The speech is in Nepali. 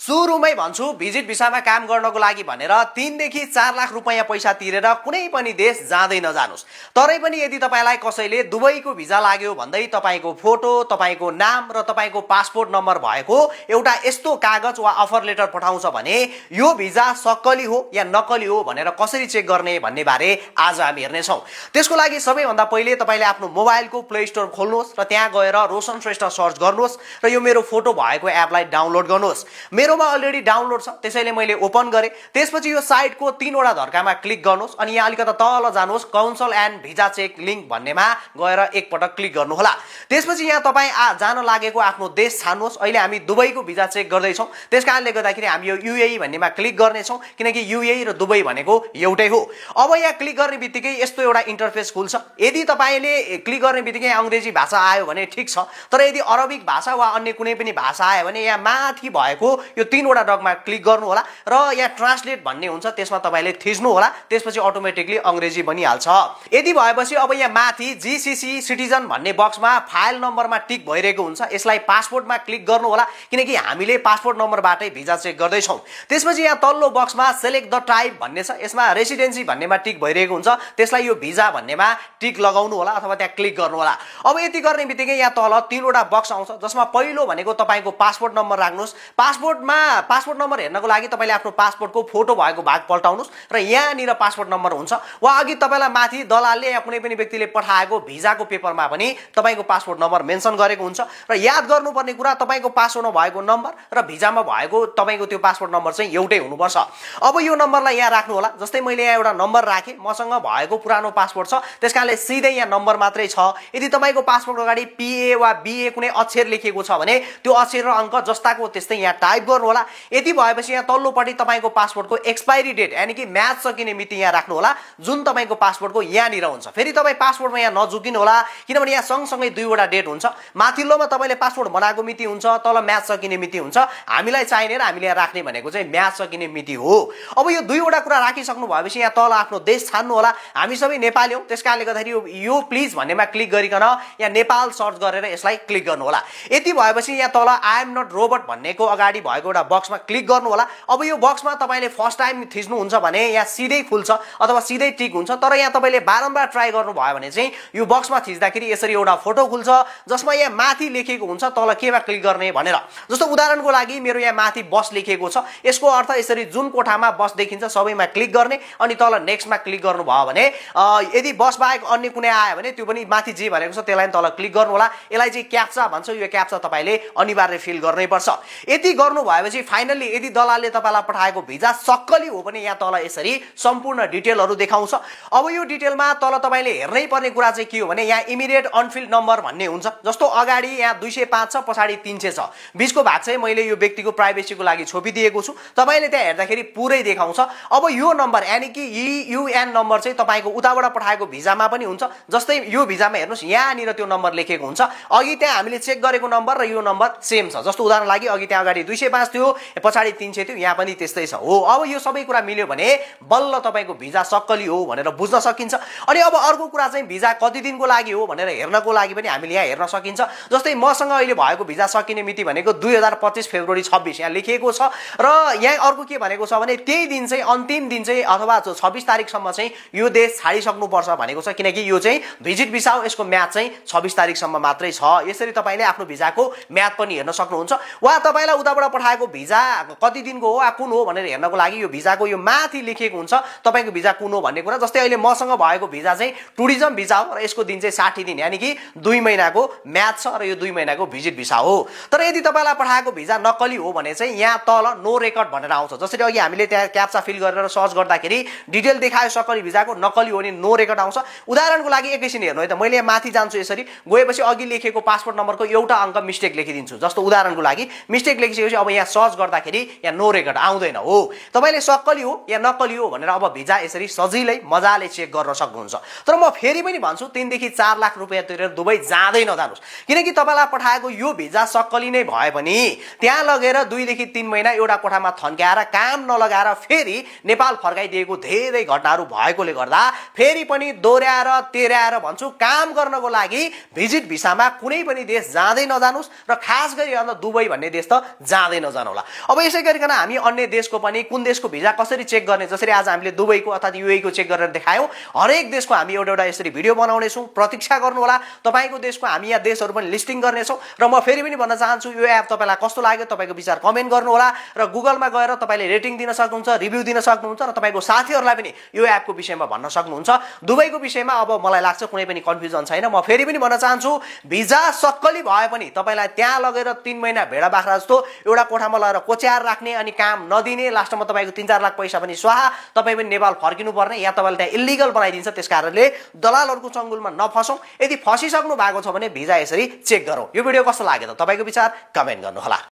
सुरुमै भन्छु भिजिट भिसामा काम गर्नको लागि भनेर 3 देखि 4 लाख रुपैयाँ पैसा तिरेर कुनै पनि देश जाँदै नजानुस्। तरै पनि यदि तपाईलाई कसैले दुबईको भिजा लाग्यो भन्दै तपाईको फोटो, तपाईको नाम र तपाईको पासपोर्ट नम्बर भएको एउटा यस्तो कागज वा अफर लेटर पठाउँछ भने यो भिजा सक्कली हो या नक्कली हो भनेर कसरी चेक गर्ने भन्ने बारे आज हामी हेर्ने छौं। त्यसको लागि सबैभन्दा पहिले तपाईले आफ्नो मोबाइलको प्ले स्टोर खोल्नुहोस् र त्यहाँ गएर रोशन श्रेष्ठ सर्च गर्नुहोस् र यो मेरो फोटो भएको एपलाई डाउनलोड गर्नुहोस्। मेरोमा अलरेडी डाउनलोड छ त्यसैले मैले ओपन गरे। त्यसपछि यो साइटको 3 वटा धर्कामा क्लिक गर्नुहोस् अनि यहाँ अलिकता तल जानुहोस् council and visa check link भन्नेमा गएर एक पटक क्लिक गर्नु होला। त्यसपछि यहाँ तपाई जान लागेको आफ्नो देश छान्नुहोस्। अहिले हामी दुबईको भिजा चेक गर्दै छौं त्यसकारणले गर्दाखेरि हामी यो यूएई भन्नेमा क्लिक गर्ने छौं किनकि यूएई र दुबई भनेको एउटै हो। अब यहाँ क्लिक गर्ने बित्तिकै यस्तो एउटा इन्टरफेस खुल्छ। यदि तपाईले क्लिक गर्ने बित्तिकै अंग्रेजी भाषा आयो भने ठीक छ, तर यदि अरबिक भाषा वा अन्य कुनै पनि भाषा आयो भने यहाँ माथि भएको यो 3 वटा डगमा क्लिक गर्नु होला र यहाँ ट्रान्सलेट भन्ने हुन्छ त्यसमा तपाईले थिच्नु होला। त्यसपछि अटोमेटिकली अंग्रेजी बनिहाल्छ। यदि भएपछि अब यहाँ माथि जीसीसी सिटिजन भन्ने बक्समा फाइल नम्बरमा टिक भइरहेको हुन्छ। यसलाई पासपोर्टमा क्लिक गर्नु होला किनकि हामीले पासपोर्ट नम्बरबाटै भिजा चेक गर्दै छौं। त्यसपछि यहाँ तल्लो बक्समा सिलेक्ट द टाइप भन्ने छ। यसमा रेसिडेन्सी भन्नेमा टिक भइरहेको हुन्छ। त्यसलाई यो भिजा भन्नेमा टिक लगाउनु होला अथवा त्यहाँ क्लिक गर्नु होला। अब यति गर्ने बित्तिकै यहाँ तल 3 वटा बक्स आउँछ जसमा पहिलो भनेको तपाईको पासपोर्ट नम्बर राख्नुस्। पासपोर्ट नम्बर हेर्नको लागि तपाईले आफ्नो पासपोर्टको फोटो भएको भाग पल्टाउनुस् र यहाँनिर पासपोर्ट नम्बर हुन्छ। वा अघि तपाईलाई माथि दलालले या कुनै पनि व्यक्तिले पठाएको भिजाको पेपरमा पनि तपाईको पासपोर्ट नम्बर मेन्सन गरेको हुन्छ र याद गर्नुपर्ने कुरा तपाईको पासपोर्टमा भएको नम्बर र भिजामा भएको तपाईको त्यो पासपोर्ट नम्बर चाहिँ एउटै हुनुपर्छ। अब यो नम्बरलाई यहाँ राख्नु होला। जस्तै मैले यहाँ एउटा नम्बर राखे, मसँग भएको पुरानो पासपोर्ट छ त्यसकारणले सिधै यहाँ नम्बर मात्रै छ। यदि तपाईको पासपोर्टको अगाडि पीए वा बीए कुनै अक्षर लेखिएको छ भने त्यो अक्षर र अंक जस्ताको त्यस्तै यहाँ टाइप गर्नु होला। यति भएपछि यहाँ तल्लोपट्टि तपाईको पासपोर्टको एक्सपायरी डेट यानी कि म्याच सकिने मिति यहाँ राख्नु होला जुन तपाईको पासपोर्टको यहाँनिर हुन्छ। फेरि तपाई पासपोर्टमा यहाँ नझुकिनु होला किनभने यहाँ सँगसँगै 2 वटा डेट हुन्छ। माथिल्लोमा तपाईले पासपोर्ट बनाएको मिति हुन्छ, तल म्याच सकिने मिति हुन्छ। हामीलाई चाहिने र हामीले यहाँ राख्ने भनेको चाहिँ म्याच सकिने मिति हो। अब यो 2 वटा कुरा राखिसक्नु भएपछि यहाँ तल आफ्नो देश छान्नु होला। हामी सबै नेपाली हौं त्यसकारणले गर्दाखेरि यो प्लिज भन्नेमा क्लिक गरिकन यहाँ नेपाल सर्च गरेर यसलाई क्लिक गर्नु होला। यति भएपछि यहाँ तल आई एम नट रोबोट भन्नेको अगाडि भएको एउटा बक्समा क्लिक गर्नु होला। अब यो बक्समा तपाईले फर्स्ट टाइम थिच्नु हुन्छ भने यहाँ सिधै खुल्छ अथवा सिधै टिक हुन्छ। तर यहाँ तपाईले बारम्बार ट्राई गर्नु भयो भने चाहिँ यो बक्समा थिच्दाखेरि यसरी एउटा फोटो खुल्छ जसमा यहाँ माथि लेखेको हुन्छ तल केमा क्लिक गर्ने भनेर। जस्तो उदाहरणको लागि मेरो यहाँ माथि बस लेखेको छ। यसको अर्थ यसरी जुन कोठामा बस देखिन्छ सबैमा क्लिक गर्ने अनि तल नेक्स्टमा क्लिक गर्नु भयो भने यदि बस बाहेक अन्य कुनै आयो भने त्यो पनि माथि जे भनेको छ त्यसलाई तल क्लिक गर्नु होला। यसलाई चाहिँ क्याप्चा भन्छ। यो क्याप्चा तपाईले अनिवार्य फिल गर्नै पर्छ। यति गर्नु भएपछि फाइनली यदि दलालले तपाईलाई पठाएको भिजा सक्कली हो भने यहाँ तल यसरी सम्पूर्ण डिटेलहरु देखाउँछ। अब यो डिटेलमा तल तपाईले हेर्नै पर्ने कुरा चाहिँ के हो भने यहाँ इमिडिएट अनफिल्ड नम्बर भन्ने हुन्छ। जस्तो अगाडि यहाँ 205 छ, पछाडी 300 छ। बीचको भाग चाहिँ मैले यो व्यक्तिको प्राइभेसीको लागि छोपिदिएको छु। तपाईले त्यहाँ हेर्दाखेरि पुरै देखाउँछ। अब यो नम्बर यानी कि युएन नम्बर चाहिँ तपाईको उताबाट पठाएको भिजामा पनि हुन्छ। जस्तै यो भिजामा हेर्नुस् यहाँनिर त्यो नम्बर लेखेको हुन्छ। अघि त्यहाँ हामीले चेक गरेको नम्बर र यो नम्बर सेम छ। जस्तो उदाहरण लागि अघि त्यहाँ अगाडि 205 थियो, पछाडी 300 थियो, यहाँ पनि त्यस्तै छ। हो अब यो सबै कुरा मिल्यो भने बल्ल तपाईको भिजा सक्कली हो भनेर बुझ्न सकिन्छ। अनि अब अर्को कुरा चाहिँ भिजा कति दिनको लागि हो भनेर हेर्नको लागि पनि हामीले यहाँ हेर्न सकिन्छ। जस्तै मसँग अहिले भएको भिजा सकिने मिति भनेको 2025 फेब्रुअरी 26 यहाँ लेखिएको छ र यहाँ अर्को के भनेको छ भने त्यही दिन चाहिँ अन्तिम दिन चाहिँ अथवा 26 तारिखसम्म चाहिँ यो देश छाडिसक्नु पर्छ भनेको छ किनकि यो चाहिँ भिजिट भिसा हो। यसको म्याद चाहिँ 26 तारिखसम्म मात्रै छ। यसरी तपाईले आफ्नो भिजाको म्याद पनि हेर्न सक्नुहुन्छ। वा तपाईलाई उताबाट पठाएको भिजा कति दिनको हो कुन हो भनेर हेर्नको लागि यो भिजाको यो माथि लेखिएको हुन्छ तपाईको भिजा कुन हो भन्ने कुरा। जस्तै अहिले मसँग भएको भिजा चाहिँ टुरिज्म भिजा हो र यसको दिन चाहिँ 60 दिन यानी कि 2 महिनाको म्याद छ र यो 2 महिनाको भिजिट भिसा हो। तर यदि तपाईलाई पठाएको भिजा नक्कली हो भने चाहिँ यहाँ तल नो रेकर्ड भनेर आउँछ। जसरी अघि हामीले त्यहाँ क्याप्चा फिल गरेर सर्च गर्दाखेरि डिटेल देखायो सक्कली भिजाको, नक्कली हो भने नो रेकर्ड आउँछ। उदाहरणको लागि एकैछिन हेर्नु है त। मैले यहाँ माथि जान्छु यसरी गएपछि अघि लेखेको पासपोर्ट नम्बरको एउटा अंक मिस्टेक लेखिदिन्छु। जस्तो उदाहरणको लागि मिस्टेक लेखिसकेपछि अब यहाँ सर्च गर्दाखेरि यहाँ नो रेकर्ड आउँदैन। हो तपाईले सक्कली हो या नक्कली हो भनेर अब भिजा यसरी सजिलै मजाले चेक गर्न सक्नुहुन्छ। तर म फेरि पनि भन्छु 3 देखि 4 लाख रुपैयाँ तिरेर दुबई जाँदै नजानुस् किनकि तपाईलाई पठाएको यो भिजा सक्कली नै भए पनि त्यहाँ लगेर 2 देखि 3 महिना एउटा कोठामा थन्क्याएर काम नलगाएर फेरि नेपाल फर्काइदिएको धेरै घटनाहरू भएकोले गर्दा फेरि पनि दोहोर्याएर तेर्याएर भन्छु काम गर्नको लागि भिजिट भिसामा कुनै पनि देश जाँदै नजानुस् र खास गरी दुबई भन्ने देश त जाँदै नजानुस्। नजानुहोला। अब यसै गरिकन हामी अन्य देशको पनि कुन देशको भिजा कसरी चेक गर्ने, जसरी आज हामीले दुबईको अर्थात् युएई को चेक गरेर देखायौं, हरेक देशको हामी एउटा यसरी भिडियो बनाउनेछौँ। प्रतीक्षा गर्नुहोला, तपाईको देशको हामी यहाँ देशहरू पनि लिस्टिङ गर्नेछौँ। र म फेरि पनि भन्न चाहन्छु, यो एप तपाईलाई कस्तो लाग्यो तपाईको विचार कमेन्ट गर्नुहोला र गुगलमा गएर तपाईले रेटिङ दिन सक्नुहुन्छ, रिभ्यू दिन सक्नुहुन्छ र तपाईको साथीहरूलाई पनि यो एपको विषयमा भन्न सक्नुहुन्छ। दुबईको विषयमा अब मलाई लाग्छ कुनै पनि कन्फ्युजन छैन। म फेरि पनि भन्न चाहन्छु, भिजा सक्कली भए पनि तपाईलाई त्यहाँ लगेर 3 महिना भेडा बाख्रा जस्तो एउटा कोठामा लगेर कोच्याएर राख्ने अनि काम नदिने, लास्टमा तपाईको 3-4 लाख पैसा पनि स्वाहा, तपाई पनि नेपाल फर्किनु पर्ने या तपाईले त्यहाँ इल्लिगल बनाइदिन्छ। त्यसकारणले दलालहरूको चंगुलमा नफसौं। यदि फसिसक्नु भएको छ भने भिजा यसरी चेक गरौँ। यो भिडियो कस्तो लाग्यो त तपाईको विचार कमेन्ट गर्नुहोला।